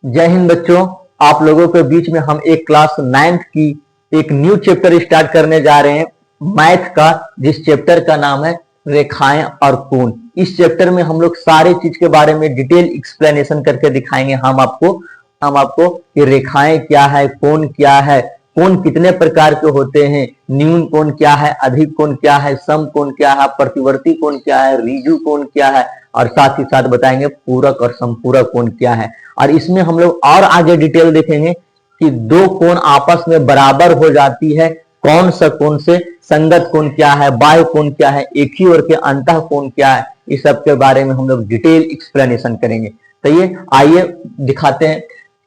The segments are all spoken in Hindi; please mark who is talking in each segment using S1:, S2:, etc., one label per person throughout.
S1: जय हिंद बच्चों। आप लोगों के बीच में हम एक क्लास 9th की एक न्यू चैप्टर स्टार्ट करने जा रहे हैं मैथ का, जिस चैप्टर का नाम है रेखाएं और कोण। इस चैप्टर में हम लोग सारे चीज के बारे में डिटेल एक्सप्लेनेशन करके दिखाएंगे हम आपको कि रेखाएं क्या है, कोण क्या है, कोण कितने प्रकार के होते हैं, न्यून कोण क्या है, अधिक कोण क्या है, सम कोण क्या है, प्रतिवर्ती कोण क्या है, ऋजु कोण क्या है, और साथ ही साथ बताएंगे पूरक और समपूरक कोण क्या है। और इसमें हम लोग और आगे डिटेल देखेंगे कि दो कोण आपस में बराबर हो जाती है, कौन सा कोण से संगत कोण क्या है, बाह्य कोण क्या है, एक ही ओर के अंतः कोण क्या है, इस सब के बारे में हम लोग डिटेल एक्सप्लेनेशन करेंगे। तो ये आइए दिखाते हैं।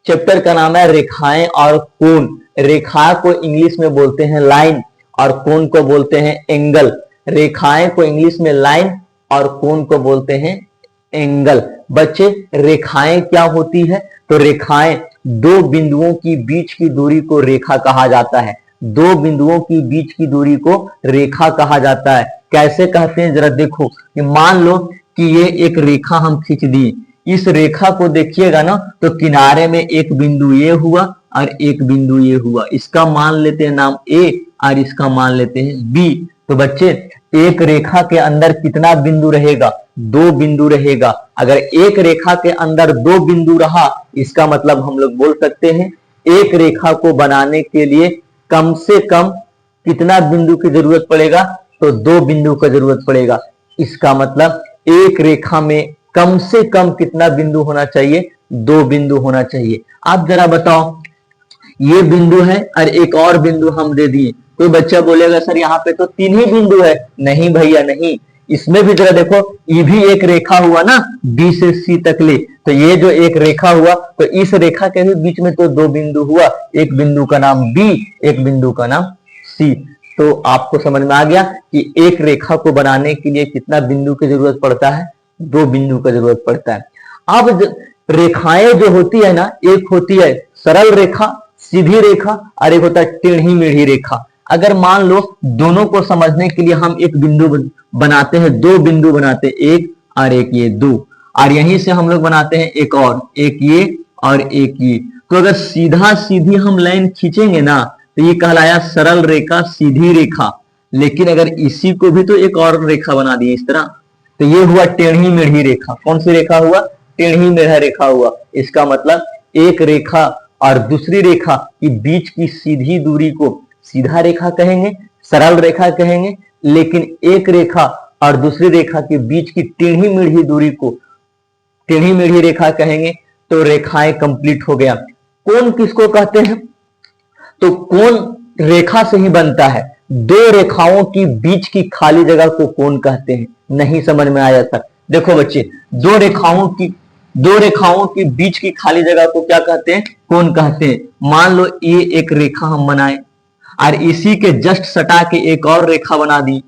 S1: चैप्टर का नाम है रेखाएं और कोण। रेखा को इंग्लिश में बोलते हैं लाइन और कोण को बोलते हैं एंगल। रेखाएं को इंग्लिश में लाइन और कोण को बोलते हैं एंगल। बच्चे, रेखाएं क्या होती है? तो रेखाएं दो बिंदुओं की बीच की दूरी को रेखा कहा जाता है। दो बिंदुओं की बीच की दूरी को रेखा कहा जाता है। कैसे कहते हैं जरा देखो कि मान लो कि ये एक रेखा हम खींच दी। इस रेखा को देखिएगा ना तो किनारे में एक बिंदु ये हुआ और एक बिंदु ये हुआ। इसका मान लेते हैं नाम ए और इसका मान लेते हैं बी। तो बच्चे, एक रेखा के अंदर कितना बिंदु रहेगा? दो बिंदु रहेगा। अगर एक रेखा के अंदर दो बिंदु रहा, इसका मतलब हम लोग बोल सकते हैं एक रेखा को बनाने के लिए कम से कम कितना बिंदु की जरूरत पड़ेगा? तो दो बिंदु का जरूरत पड़ेगा। इसका मतलब एक रेखा में कम से कम कितना बिंदु होना चाहिए? दो बिंदु होना चाहिए। आप जरा बताओ, ये बिंदु है और एक और बिंदु हम दे दिए। कोई बच्चा बोलेगा सर यहाँ पे तो तीन ही बिंदु है। नहीं भैया नहीं, इसमें भी जरा देखो, ये भी एक रेखा हुआ ना, बी से सी तक ले। तो ये जो एक रेखा हुआ, तो इस रेखा के भी बीच में तो दो बिंदु हुआ, एक बिंदु का नाम बी, एक बिंदु का नाम सी। तो आपको समझ में आ गया कि एक रेखा को बनाने के लिए कितना बिंदु की जरूरत पड़ता है? दो बिंदु का जरूरत पड़ता है। अब रेखाएं जो होती है ना, एक होती है सरल रेखा, सीधी रेखा, और एक होता है टेढ़ी मेढ़ी रेखा। अगर मान लो दोनों को समझने के लिए हम एक बिंदु बनाते हैं, दो बिंदु बनाते हैं, एक और एक ये दो, और यहीं से हम लोग बनाते हैं एक और, एक ये और एक ये। तो अगर सीधा सीधी हम लाइन खींचेंगे ना तो ये कहलाया सरल रेखा, सीधी रेखा। लेकिन अगर इसी को भी तो एक और रेखा बना दी इस तरह, तो ये हुआ टेढ़ी मेढ़ी रेखा। कौन सी रेखा हुआ? टेढ़ी मेढ़ा रेखा हुआ। इसका मतलब एक रेखा और दूसरी रेखा की बीच की सीधी दूरी को सीधा रेखा कहेंगे, सरल रेखा कहेंगे। लेकिन एक रेखा और दूसरी रेखा के बीच की टेढ़ी मेढ़ी दूरी को टेढ़ी मेढ़ी रेखा कहेंगे। तो रेखाएं कंप्लीट हो गया। कोण किसको कहते हैं? तो कोण रेखा से ही बनता है। दो रेखाओं की बीच की खाली जगह को कोण कहते हैं। नहीं समझ में आया सर? देखो बच्चे, दो रेखाओं की बीच की खाली जगह को क्या कहते हैं? कोण कहते हैं। मान लो ये एक रेखा हम बनाए और इसी के जस्ट सटा के एक और रेखा बना दी।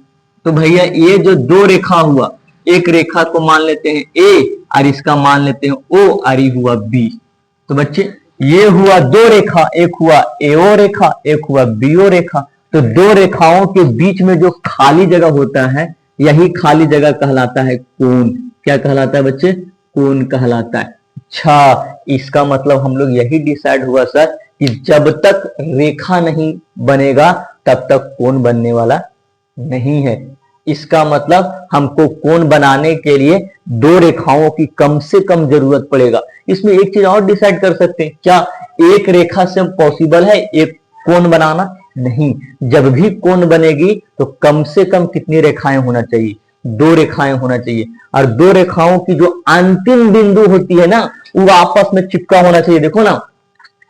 S1: तो भैया ये जो दो रेखा हुआ, एक रेखा को मान लेते हैं ए और इसका मान लेते हैं ओ, और ये हुआ बी। तो बच्चे, ये हुआ दो रेखा, एक हुआ एओ रेखा, एक हुआ बीओ रेखा। तो दो रेखाओं के बीच में जो खाली जगह होता है, यही खाली जगह कहलाता है कोण। क्या कहलाता है बच्चे? कोण कहलाता है। अच्छा, इसका मतलब हम लोग यही डिसाइड हुआ सर कि जब तक रेखा नहीं बनेगा तब तक कोण बनने वाला नहीं है। इसका मतलब हमको कोण बनाने के लिए दो रेखाओं की कम से कम जरूरत पड़ेगा। इसमें एक चीज और डिसाइड कर सकते हैं, क्या एक रेखा से पॉसिबल है एक कोण बनाना? नहीं। जब भी कोण बनेगी तो कम से कम कितनी रेखाएं होना चाहिए? दो रेखाएं होना चाहिए। और दो रेखाओं की जो अंतिम बिंदु होती है ना, वो आपस में चिपका होना चाहिए। देखो ना,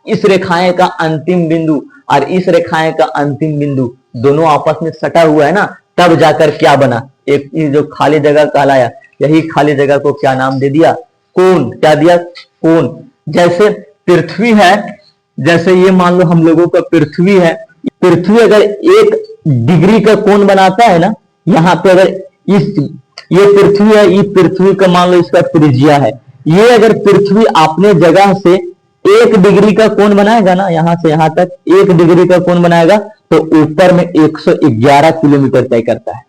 S1: इस रेखाएं का अंतिम बिंदु और इस रेखाएं का अंतिम बिंदु दोनों आपस में सटा हुआ है ना, तब जाकर क्या बना? एक जो खाली जगह कहलाया, यही खाली जगह को क्या नाम दे दिया? कोण। क्या दिया? कोण। जैसे पृथ्वी है, जैसे ये मान लो हम लोगों का पृथ्वी है। पृथ्वी अगर एक डिग्री का कोण बनाता है ना, यहाँ पे अगर ये पृथ्वी है, ये पृथ्वी का मान लो इसका त्रिज्या है। ये अगर पृथ्वी अपने जगह से एक डिग्री का कोण बनाएगा ना, यहां से यहां तक एक डिग्री का कोण बनाएगा, तो ऊपर में 111 किलोमीटर तय करता है।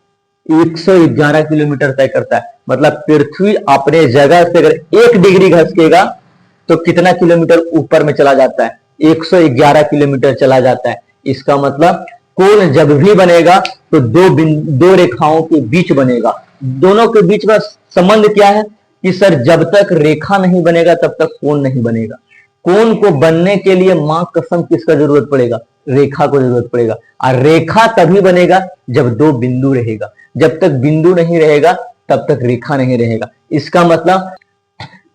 S1: 111 किलोमीटर तय करता है। मतलब पृथ्वी अपने जगह से अगर एक डिग्री घसकेगा तो कितना किलोमीटर ऊपर में चला जाता है? 111 किलोमीटर चला जाता है। इसका मतलब कोण जब भी बनेगा तो दो रेखाओं के बीच बनेगा। दोनों के बीच में संबंध क्या है कि सर जब तक रेखा नहीं बनेगा तब तक कोण नहीं बनेगा। कोण को बनने के लिए मां कसम किसका जरूरत पड़ेगा? रेखा को जरूरत पड़ेगा। और रेखा तभी बनेगा जब दो बिंदु रहेगा। जब तक बिंदु नहीं रहेगा तब तक रेखा नहीं रहेगा। इसका मतलब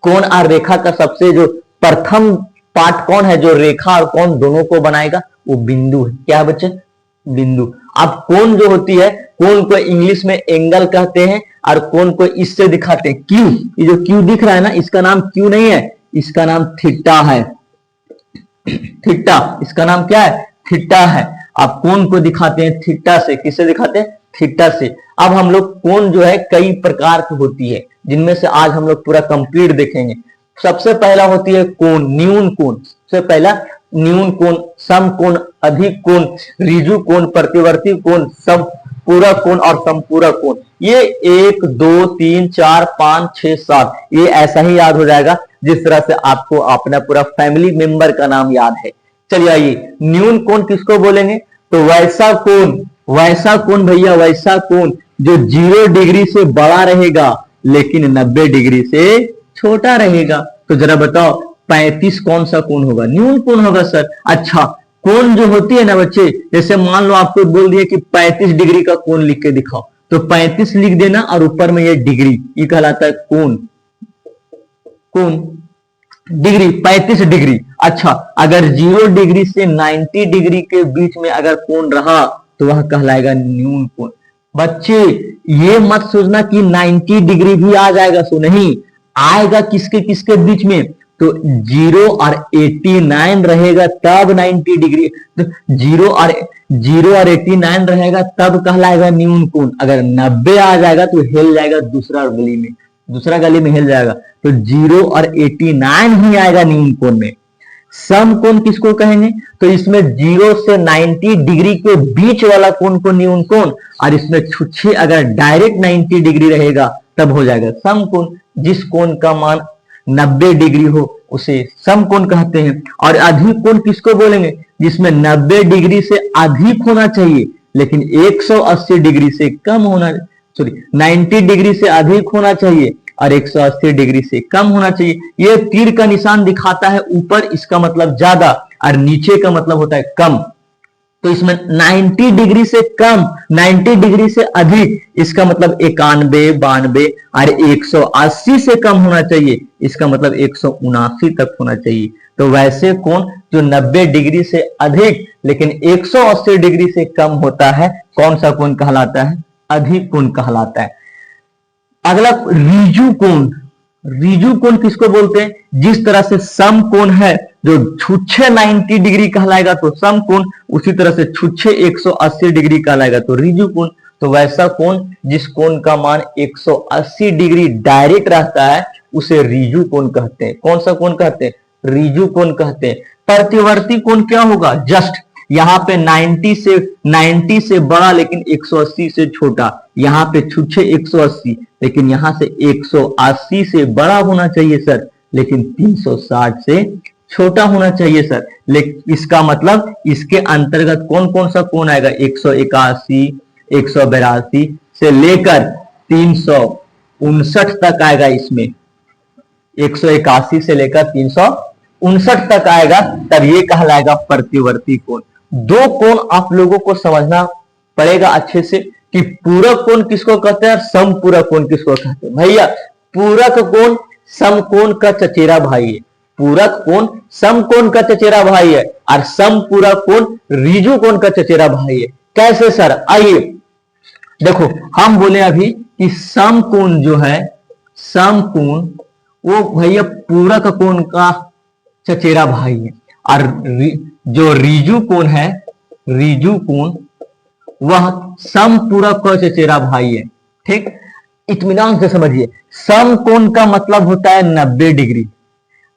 S1: कोण और रेखा का सबसे जो प्रथम पार्ट कौन है जो रेखा और कोण दोनों को बनाएगा? वो बिंदु है। क्या बच्चे? बिंदु। अब कोण जो होती है, कोण को इंग्लिश में एंगल कहते हैं और कोण को इससे दिखाते हैं क्यू। ये जो क्यू दिख रहा है ना, इसका नाम क्यू नहीं है, इसका नाम थीटा है। थीटा, इसका नाम क्या है? थीटा है। अब कोण को दिखाते हैं थीटा से। किससे दिखाते हैं? थीटा से। अब हम लोग कोण जो है कई प्रकार की होती है, जिनमें से आज हम लोग पूरा कंप्लीट देखेंगे। सबसे पहला होती है कोण, न्यून कोण। सबसे पहला न्यून कोण, सम कोण, अधिक कोण, ऋजु कोण, प्रतिवर्ती कोण, समपूरक कोण और संपूरक कोण। ये 1 2 3 4 5 6 7 ये ऐसा ही याद हो जाएगा जिस तरह से आपको अपना पूरा फैमिली मेंबर का नाम याद है। चलिए आइए, न्यून कोण किसको बोलेंगे? तो वैसा कोण भैया, वैसा कोण जो 0 डिग्री से बड़ा रहेगा लेकिन 90 डिग्री से छोटा रहेगा। तो जरा बताओ 35 कौन सा कोण होगा? न्यून कोण होगा सर। अच्छा, कोण जो होती है ना बच्चे, जैसे मान लो आपको बोल दिया कि 35 डिग्री का कोण लिख के दिखाओ, तो 35 लिख देना और ऊपर में ये डिग्री, ये कहलाता है कोण। कोण डिग्री 35 डिग्री। अच्छा, अगर 0 डिग्री से 90 डिग्री के बीच में अगर कोण रहा तो वह कहलाएगा न्यून कोण। बच्चे ये मत सोचना कि 90 डिग्री भी आ जाएगा, सो नहीं आएगा। किसके किसके बीच में? तो 0 और 89 रहेगा तब 90 डिग्री। तो 0 और 89 रहेगा तब कहलाएगा न्यून कोण। अगर 90 आ जाएगा तो हिल जाएगा दूसरा गली में हिल जाएगा। तो 0 और 89 ही आएगा न्यून कोण में। सम कोण किसको कहेंगे? तो इसमें 0 से 90 डिग्री के बीच वाला कोण को न्यून कोण, और इसमें छुच्छे अगर डायरेक्ट 90 डिग्री रहेगा तब हो जाएगा सम कोण। जिस कोण का मान 90 डिग्री हो उसे सम कोण कहते हैं। और अधिक कोण किसको बोलेंगे? जिसमें 90 डिग्री से अधिक होना चाहिए लेकिन 180 डिग्री से कम होना, 90 डिग्री से अधिक होना चाहिए और 180 डिग्री से कम होना चाहिए। यह तीर का निशान दिखाता है ऊपर, इसका मतलब ज्यादा, और नीचे का मतलब होता है कम। तो इसमें 90 डिग्री से कम, 90 डिग्री से अधिक, इसका मतलब 91, 92 और 180 से कम होना चाहिए, इसका मतलब 179 तक होना चाहिए। तो वैसे कोण जो 90 डिग्री से अधिक लेकिन 180 डिग्री से कम होता है, कौन सा कोण कहलाता है? अधिक कोण कहलाता है। अगला ऋजु कोण। ऋजु कोण किसको बोलते हैं? जिस तरह से सम कोण है जो छुच्छे 90 डिग्री कहलाएगा तो सम कोण, उसी तरह से छुच्छे 180 डिग्री कहलाएगा तो ऋजु कोण। तो वैसा कोण जिस कोण का मान 180 डिग्री डायरेक्ट रहता है उसे ऋजु कोण कहते हैं। कौन सा कोण कहते हैं? ऋजु कोण कहते हैं। प्रतिवर्ती कोण क्या होगा? जस्ट यहाँ पे 90 से बड़ा लेकिन 180 से छोटा, यहाँ पे छुच्छे 180 लेकिन यहां से 180 से बड़ा होना चाहिए सर, लेकिन 360 से छोटा होना चाहिए सर। लेकिन इसका मतलब इसके अंतर्गत कौन कौन सा कोण आएगा? 181, 182 से लेकर 359 तक आएगा। इसमें 181 से लेकर 359 तक आएगा, तब ये कहलाएगा प्रतिवर्ती कोण। दो कोण आप लोगों को समझना पड़ेगा अच्छे से कि पूरक कोण किसको कहते हैं और समपूरक कोण किसको कहते हैं। भैया पूरक कोण समकोण का चचेरा भाई है, पूरक कोण समकोण का चचेरा भाई है और समपूरक कोण ऋजु कोण का चचेरा भाई है। कैसे सर? आइए देखो, हम बोले अभी कि समकोण जो है, समकोण वो भैया पूरक कोण का चचेरा भाई है, और जो ऋजु कोण है, ऋजु कोण वह समपूरक का चचेरा भाई है। ठीक, इत्मीनान से समझिए। समकोण का मतलब होता है 90 डिग्री,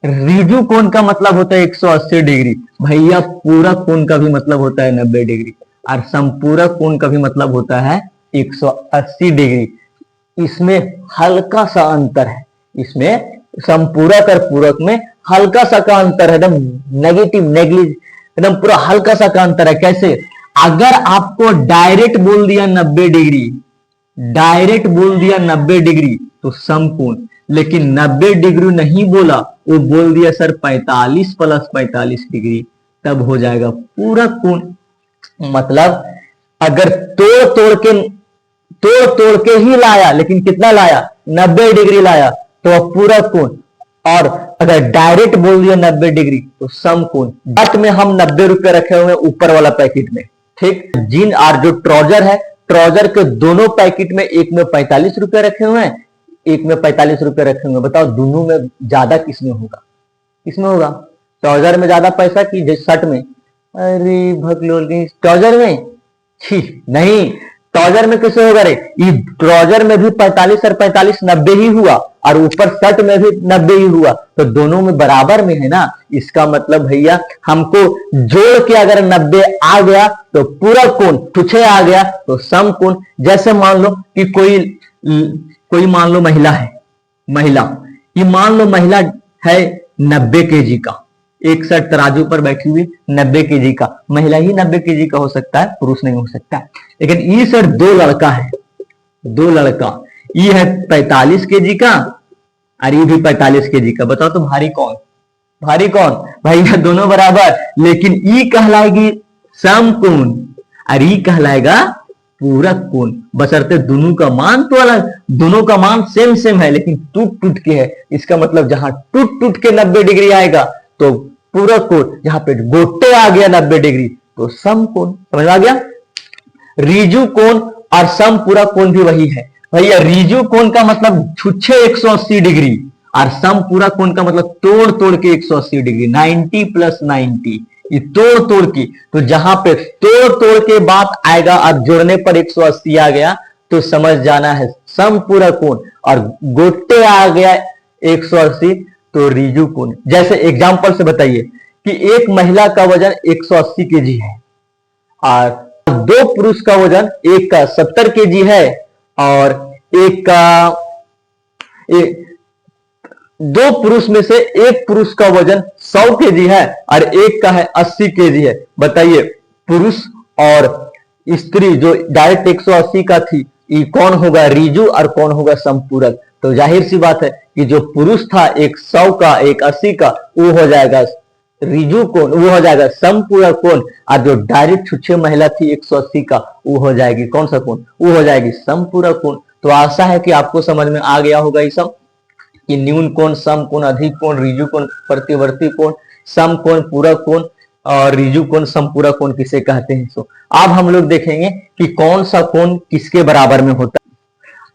S1: ऋजु कोण का मतलब होता है 180 डिग्री। भैया पूरक कोण का भी मतलब होता है 90 डिग्री और समपूरक कोण का भी मतलब होता है 180 डिग्री। इसमें हल्का सा अंतर है, इसमें समपूरक और पूरक में हल्का सा का अंतर है, एकदम नेगेटिव नेगलिज, एकदम पूरा हल्का सा का अंतर है। कैसे? अगर आपको डायरेक्ट बोल दिया 90 डिग्री, डायरेक्ट बोल दिया 90 डिग्री तो समकोण, लेकिन 90 डिग्री नहीं बोला, वो बोल दिया सर 45 प्लस 45 डिग्री, तब हो जाएगा पूरा कोण। मतलब अगर तोड़ तोड़ के ही लाया, लेकिन कितना लाया? 90 डिग्री लाया, तो अब पूरा कोण। और अगर डायरेक्ट बोल दिया 90 डिग्री तो समकोण। बट में हम 90 रुपए रखे हुए हैं ऊपर वाला पैकेट में, ठीक। जीन और जो ट्राउजर है, ट्राउजर के दोनों पैकेट में एक में 45 रुपए रखे हुए हैं, एक में 45 रुपए रखे हुए हैं। बताओ दोनों में ज्यादा किसमें होगा? किसमें होगा? ट्राउजर में ज्यादा पैसा कि शर्ट में? अरे भगलोल, ट्राउजर में? छी नहीं, ट्राउजर में कैसे होगा रे? ये ट्राउजर में भी 45 और 45 90 ही हुआ, और ऊपर शर्ट में भी 90 ही हुआ, तो दोनों में बराबर में है ना। इसका मतलब भैया हमको जोड़ के अगर 90 आ गया तो पूरा कोण, तुछे आ गया तो समकोण। जैसे मान लो कि कोई मान लो महिला है, महिला, ये मान लो महिला है 90 केजी का, एक साइड तराजू पर बैठी हुई 90 केजी का, महिला ही 90 केजी का हो सकता है, पुरुष नहीं हो सकता। लेकिन ये सर दो लड़का है, दो लड़का, ये है 45 केजी का और ये भी 45 केजी का। बताओ तो भारी कौन? भारी कौन? भैया दोनों बराबर, लेकिन ये कहलाएगी समकोण और ये कहलाएगा पूरक कोण। बशर्ते दोनों का मान तो अलग, दोनों का मान सेम सेम है, लेकिन टूट टूट के है। इसका मतलब जहां टूट टूट के 90 डिग्री आएगा तो पूरक कोण, जहां पे गोटे आ गया 90 डिग्री तो समकोण। समझ आ गया? रीजु कोण और समपूरक कोण भी वही है भैया। रीजु कोण का मतलब छुच्छे 180 डिग्री और समपूरक कोण का मतलब तोड़ तोड़ के 180 डिग्री, 90 प्लस 90, ये तोड़ तोड़ की। तो जहां पे तोड़ तोड़ के बात आएगा और जोड़ने पर 180 आ गया तो समझ जाना है समपूरक कोण, और गोटे आ गया 180 तो रीजु कोण। जैसे एग्जांपल से बताइए कि एक महिला का वजन 180 केजी है और दो पुरुष का वजन, एक का 70 केजी है और एक का दो पुरुष में से एक पुरुष का वजन 100 केजी है और एक का है 80 केजी है। बताइए पुरुष और स्त्री जो डायरेक्ट 180 का थी, ये कौन होगा रीजु और कौन होगा समपूरक? तो जाहिर सी बात है कि जो पुरुष था एक 100 का एक 80 का, वो हो जाएगा रीजु कोण, वो हो जाएगा समपूरक कोण। और जो डायरेक्ट छुच्छे महिला थी 180 का, वो हो जाएगी कौन सा कोण? वो हो जाएगी समपूरक कोण। तो आशा है कि आपको समझ में आ गया होगा ये सब कि न्यून कोण, सम कोण, अधिक कोण, रीजु कोण, प्रतिवर्ती कोण, सम कोण, पूरक कोण और रीजु कोण, समपूरक कोण किसे कहते हैं। सो अब हम लोग देखेंगे कि कौन सा कोण किसके बराबर में होता है।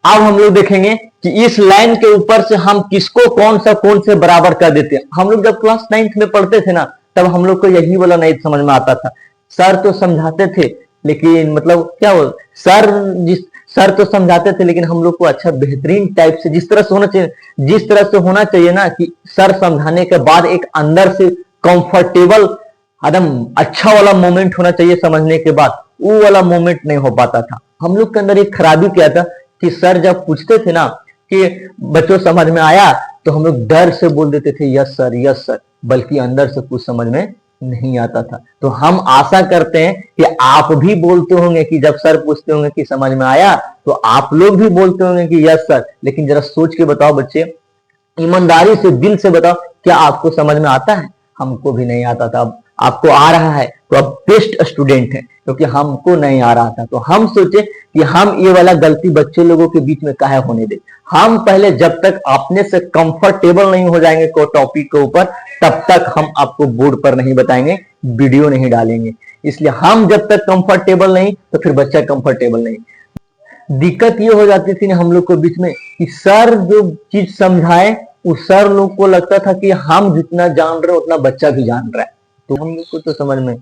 S1: अब हम लोग देखेंगे कि इस लाइन के ऊपर से हम किसको कौन सा कोण से बराबर कर देते हैं। हम लोग जब क्लास 9th में पढ़ते थे ना, तब हम लोग को यही वाला नहीं समझ में आता था। सर तो समझाते थे, लेकिन मतलब क्या हो, सर तो समझाते थे, लेकिन हम लोग को अच्छा बेहतरीन टाइप से जिस तरह से होना चाहिए ना, कि सर समझाने के बाद एक अंदर से कंफर्टेबल एकदम अच्छा वाला मोमेंट होना चाहिए समझने के बाद, वो वाला मोमेंट नहीं हो पाता था। हम लोग के अंदर एक खराबी क्या था कि सर जब पूछते थे ना कि बच्चों समझ में आया, तो हम लोग डर से बोल देते थे यस सर, बल्कि अंदर से कुछ समझ में नहीं आता था। तो हम आशा करते हैं कि आप भी बोलते होंगे कि जब सर पूछते होंगे कि समझ में आया, तो आप लोग भी बोलते होंगे कि यस सर। लेकिन जरा सोच के बताओ बच्चे, ईमानदारी से दिल से बताओ, क्या आपको समझ में आता है? हमको भी नहीं आता था। अब आपको आ रहा है तो अब बेस्ट स्टूडेंट है, क्योंकि हमको नहीं आ रहा था। तो हम सोचे कि हम ये वाला गलती बच्चे लोगों के बीच में काहे होने दे। हम पहले जब तक अपने से कंफर्टेबल नहीं हो जाएंगे कोई टॉपिक के ऊपर, तब तक हम आपको बोर्ड पर नहीं बताएंगे, वीडियो नहीं डालेंगे। इसलिए हम जब तक कंफर्टेबल नहीं, तो फिर बच्चा कंफर्टेबल नहीं। दिक्कत ये हो जाती थी ना हम लोग को बीच में कि सर जो चीज समझाए, उस सर लोग को लगता था कि हम जितना जान रहे उतना बच्चा भी जान रहा है। तो हम लोग को तो समझ में,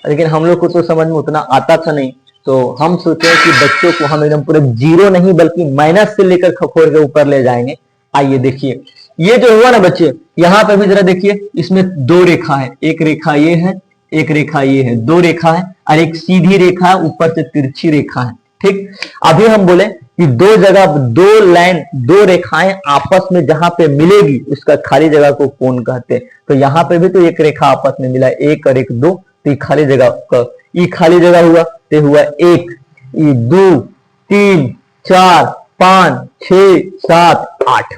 S1: लेकिन हम लोग को तो समझ में उतना आता था नहीं। तो हम सोचे कि बच्चों को हम एकदम पूरे जीरो नहीं बल्कि माइनस से लेकर खखोर के ऊपर ले जाएंगे। आइए देखिए, ये जो हुआ ना बच्चे, यहाँ पे भी जरा देखिए, इसमें दो रेखा है, एक रेखा ये है, एक रेखा ये है, दो रेखा है और एक सीधी रेखा है, ऊपर से तिरछी रेखा है। ठीक, अभी हम बोले कि दो जगह, दो लाइन, दो रेखाएं आपस में जहां पे मिलेगी उसका खाली जगह को कोण कहते हैं। तो यहाँ पे भी तो एक रेखा आपस में मिला, एक और एक दो, तो ये खाली जगह का, ये खाली जगह हुआ तो हुआ एक, ये दो, तीन, चार, पांच, छह, सात, आठ।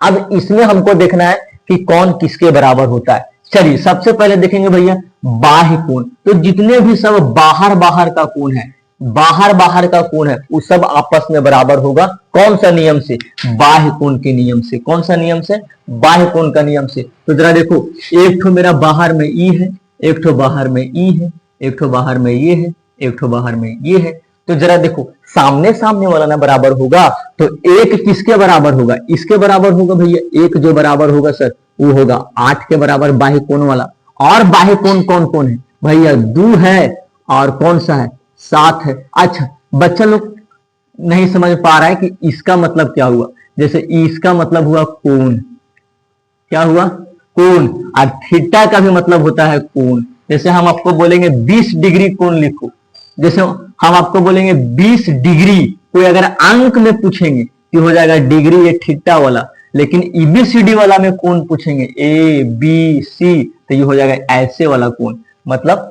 S1: अब इसमें हमको देखना है कि कौन किसके बराबर होता है। चलिए सबसे पहले देखेंगे भैया बाह्य कोण। तो जितने भी सब बाहर बाहर का कोण है, बाहर बाहर का कोण है, वो सब आपस में बराबर होगा। कौन सा नियम से? बाह्य कोण के नियम से। कौन सा नियम से? बाह्य कोण का नियम से। तो जरा देखो, एक ठो मेरा बाहर में ई है, एक ठो बाहर में ई है, एक ठो बाहर में ये है, एक ठो बाहर में ये है। तो जरा देखो, सामने सामने वाला ना बराबर होगा, तो एक किसके बराबर होगा? इसके बराबर होगा भैया। एक जो बराबर होगा सर वो होगा 8 के बराबर बाह्य कोण वाला। और बाह्य कोण कौन कौन है भैया? 2 है और कौन सा है? 7 है। अच्छा, बच्चा लोग नहीं समझ पा रहा है कि इसका मतलब क्या हुआ। जैसे इसका मतलब हुआ कोण, क्या हुआ? कोण। और थीटा का भी मतलब होता है कोण। जैसे हम आपको बोलेंगे 20 डिग्री कोण लिखो, जैसे हम आपको बोलेंगे 20 डिग्री, कोई अगर अंक में पूछेंगे कि हो जाएगा डिग्री ये थीटा वाला, लेकिन ईबीसीडी वाला में कोण पूछेंगे ए बी सी, तो ये हो जाएगा ऐसे वाला कोण। मतलब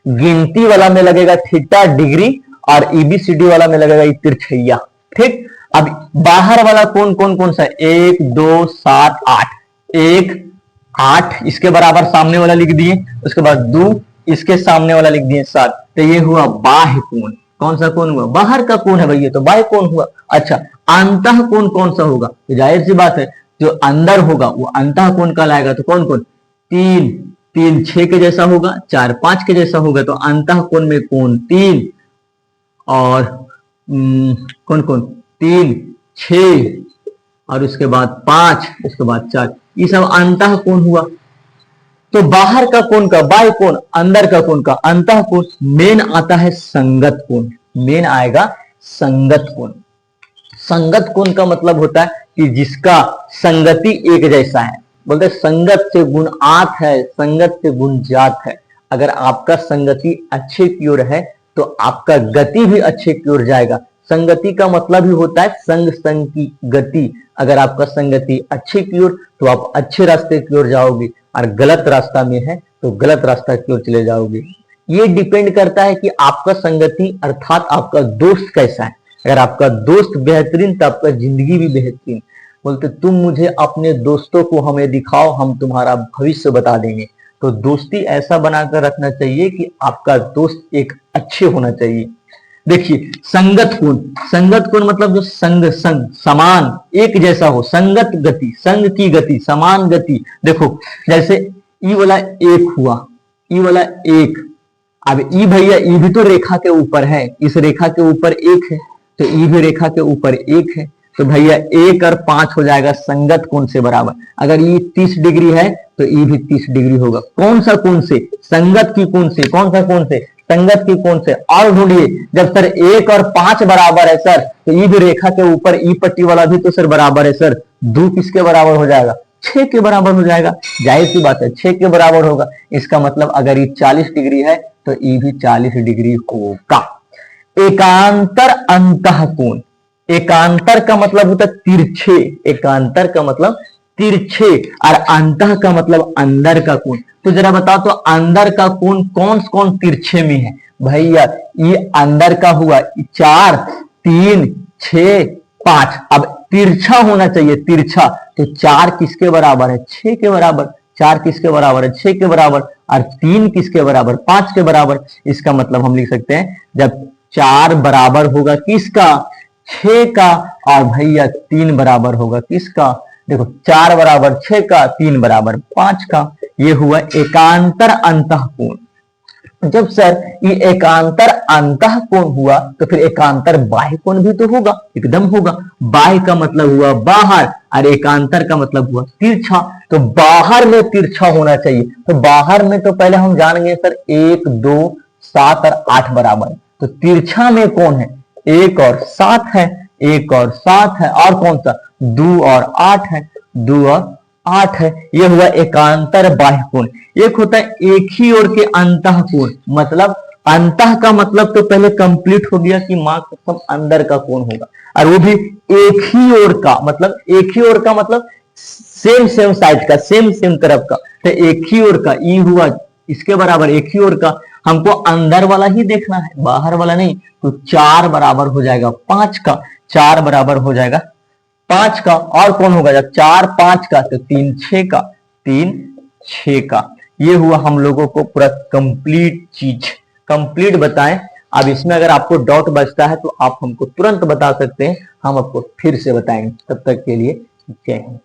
S1: गिनती वाला में लगेगा थीटा डिग्री और ईबीसीडी वाला में लगेगा तिरछैया। ठीक। अब बाहर वाला कोण कौन कौन सा? 1 2 7 8। 1 8 इसके बराबर सामने वाला लिख दिए, उसके बाद 2 इसके सामने वाला लिख दिए 7। तो ये हुआ बाह्य कोण। कौन सा कोण हुआ? बाहर का कोण है भैया, तो बाह्य कोण हुआ। अच्छा, अंतः कोण कौन सा होगा? तो जाहिर सी बात है जो अंदर होगा वो अंतः कोण कहलाएगा। तो कौन कौन? 3 3 6 के जैसा होगा, 4 5 के जैसा होगा, तो अंतः कोण में कोण 3 और कौन कौन? 3 6 और उसके बाद 5, उसके बाद 4, ये सब अंतः कोण हुआ। तो बाहर का कोण का बाह्य कोण, अंदर का कोण का अंतः कोण। मेन आता है संगत कोण, मेन आएगा संगत कोण। संगत कोण का मतलब होता है कि जिसका संगति एक जैसा है। बोलते संगत से गुण आत है, संगत से गुण जात है। अगर आपका संगति अच्छे की ओर है तो आपका गति भी अच्छे की ओर जाएगा। संगति का मतलब ही होता है संग संग की गति। अगर आपका संगति अच्छे की ओर तो आप अच्छे रास्ते की ओर जाओगे, और गलत रास्ता में है तो गलत रास्ता की ओर चले जाओगे। ये डिपेंड करता है कि आपका संगति अर्थात आपका दोस्त कैसा है। अगर आपका दोस्त बेहतरीन तो आपका जिंदगी भी बेहतरीन। बोलते तुम मुझे अपने दोस्तों को हमें दिखाओ, हम तुम्हारा भविष्य बता देंगे। तो दोस्ती ऐसा बनाकर रखना चाहिए कि आपका दोस्त एक अच्छे होना चाहिए। देखिए संगत कोण, संगत कोण मतलब जो संग संग समान एक जैसा हो, संगत गति, संग की गति, समान गति। देखो जैसे ई वाला एक हुआ, ई वाला एक। अब ई भैया ई भी तो रेखा के ऊपर है, इस रेखा के ऊपर एक है, तो ई भी रेखा के ऊपर एक है। तो भैया 1 और 5 हो जाएगा संगत कोण से बराबर। अगर ये 30 डिग्री है तो ये भी 30 डिग्री होगा। कौन सा कोण से? संगत की कोण से। कौन सा कोण से? संगत की कोण से। और ढूंढिए, जब सर 1 और 5 बराबर है सर, तो ये भी रेखा के ऊपर ई पट्टी वाला भी तो सर बराबर है सर। 2 किसके बराबर हो जाएगा? 6 के बराबर हो जाएगा। जाहिर सी बात है 6 के बराबर होगा। इसका मतलब अगर ये 40 डिग्री है तो ये भी 40 डिग्री होगा। एकांतर अंतः कोण, एकांतर का मतलब होता है तिरछे, एकांतर का मतलब तिरछे, और अंतः का मतलब अंदर का कोण। तो जरा बताओ तो अंदर का कोण कौन कौन तिरछे में है? भैया ये अंदर का हुआ 4 3 6 5। अब तिरछा होना चाहिए, तिरछा। तो 4 किसके बराबर है? 6 के बराबर। 4 किसके बराबर है? 6 के बराबर। और 3 किसके बराबर? 5 के बराबर। इसका मतलब हम लिख सकते हैं जब 4 बराबर होगा किसका? 6 का, और भैया 3 बराबर होगा किसका? देखो 4 बराबर 6 का, 3 बराबर 5 का। ये हुआ एकांतर अंतः कोण। जब सर ये एकांतर अंतः कोण हुआ तो फिर एकांतर बाह्य कोण भी तो होगा, एकदम होगा। बाह्य का मतलब हुआ बाहर और एकांतर का मतलब हुआ तिरछा। तो बाहर में तिरछा होना चाहिए। तो बाहर में तो पहले हम जान गए सर 1 2 7 और 8 बराबर। तो तिरछा में कौन है? 1 और 7 है, 1 और 7 है, और कौन सा? 2 और 8 है, 2 और 8 है। यह हुआ एकांतर बाह्य कोण। एक होता है एक ही ओर के अंतः कोण, मतलब अंतः का मतलब तो पहले कंप्लीट हो गया कि माँ कसम अंदर का कौन होगा, और वो भी एक ही ओर का, मतलब एक ही ओर का मतलब सेम सेम साइड का, सेम सेम तरफ का, तो एक ही ओर का ई हुआ इसके बराबर एक ही ओर का। हमको अंदर वाला ही देखना है, बाहर वाला नहीं, तो 4 बराबर हो जाएगा 5 का, 4 बराबर हो जाएगा 5 का। और कौन होगा जब 4 5 का, तो 3 6 का, 3 6 का। ये हुआ हम लोगों को पूरा कंप्लीट चीज कंप्लीट बताएं। अब इसमें अगर आपको डाउट बचता है तो आप हमको तुरंत बता सकते हैं, हम आपको फिर से बताएंगे। तब तक के लिए जय हिंद।